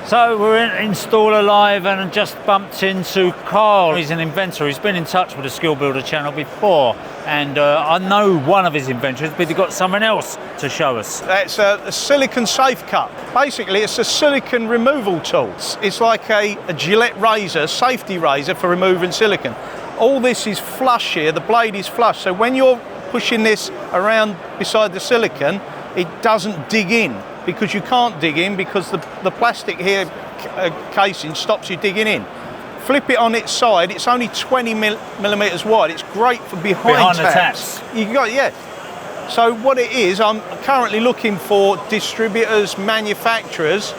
So we're in Installer Live and just bumped into Karl. He's an inventor. He's been in touch with the Skill Builder channel before, and I know one of his inventions, but he's got someone else to show us. It's a Silicone Safecut. Basically, it's a silicone removal tool. It's like a Gillette razor, safety razor for removing silicone. All this is flush here, the blade is flush, so when you're pushing this around beside the silicone, it doesn't dig in, because you can't dig in because the plastic here casing stops you digging in. Flip it on its side, it's only 20 millimeters wide. It's great for behind the taps. You got, yeah. So what it is, I'm currently looking for distributors, manufacturers,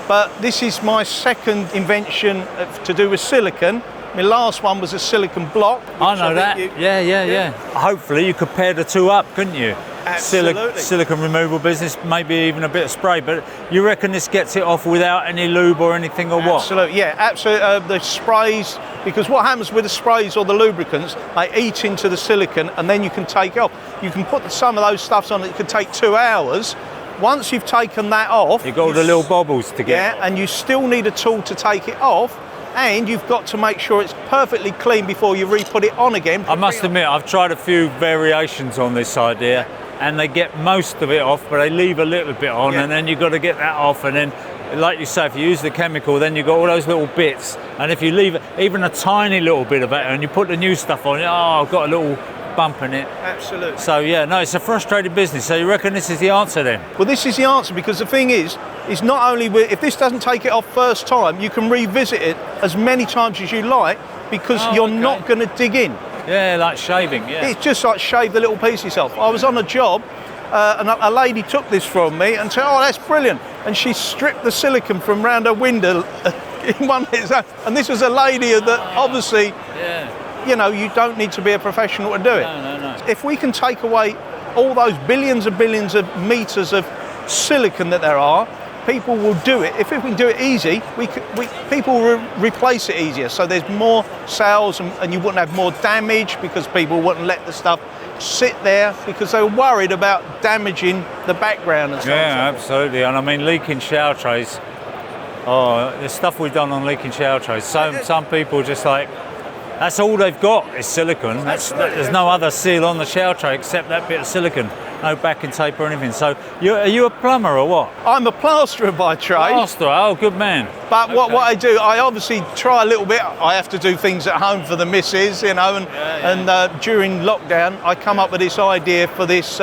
but this is my second invention to do with silicone. My last one was a silicone block. I know that. Yeah. Hopefully you could pair the two up, couldn't you? Absolutely. Silicone removal business, maybe even a bit of spray, but you reckon this gets it off without any lube or anything, or what? Absolutely, yeah, absolutely. The sprays, because what happens with the sprays or the lubricants, they eat into the silicone and then you can take it off. You can put some of those stuffs on, it could take 2 hours. Once you've taken that off, you've got all the little bobbles to get. Yeah, and you still need a tool to take it off. And you've got to make sure it's perfectly clean before you re-put it on again. I must admit, I've tried a few variations on this idea, and they get most of it off, but they leave a little bit on, and then you've got to get that off. And then, like you say, if you use the chemical, then you've got all those little bits. And if you leave even a tiny little bit of it, and you put the new stuff on, I've got a little bump in it. Absolutely. So yeah, no, it's a frustrating business. So you reckon this is the answer then? Well, this is the answer, because the thing is not only if this doesn't take it off first time, you can revisit it as many times as you like, because you're not going to dig in. Yeah, like shaving. Yeah. It's just like shave the little piece yourself. I was on a job, and a lady took this from me and said, "Oh, that's brilliant," and she stripped the silicone from round her window in one minute. And this was a lady that obviously. Yeah. You know, you don't need to be a professional to do it. No. If we can take away all those billions and billions of meters of silicone that there are, people will do it. If we can do it easy, people will replace it easier. So there's more sales, and you wouldn't have more damage, because people wouldn't let the stuff sit there because they're worried about damaging the background and stuff. Yeah, absolutely. And I mean, leaking shower trays. Oh, the stuff we've done on leaking shower trays. Some people just like, that's all they've got is silicone. There's no other seal on the shower tray except that bit of silicone. No backing tape or anything. So, are you a plumber or what? I'm a plasterer by trade. Plasterer, oh, good man. But what I do, I obviously try a little bit. I have to do things at home for the missus, you know, and during lockdown, I come up with this idea for this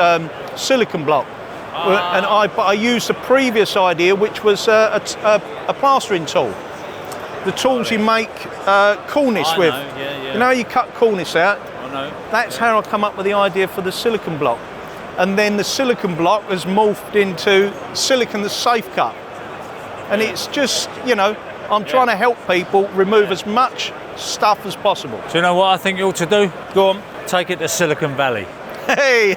silicone block. And I used the previous idea, which was a plastering tool. The tools you make cornice with. Yeah. You know, you cut cornice out. I know. That's how I come up with the idea for the silicone block. And then the silicone block has morphed into Silicone Safecut. And it's just, you know, I'm trying to help people remove as much stuff as possible. Do you know what I think you ought to do? Go on. Take it to Silicon Valley. Hey!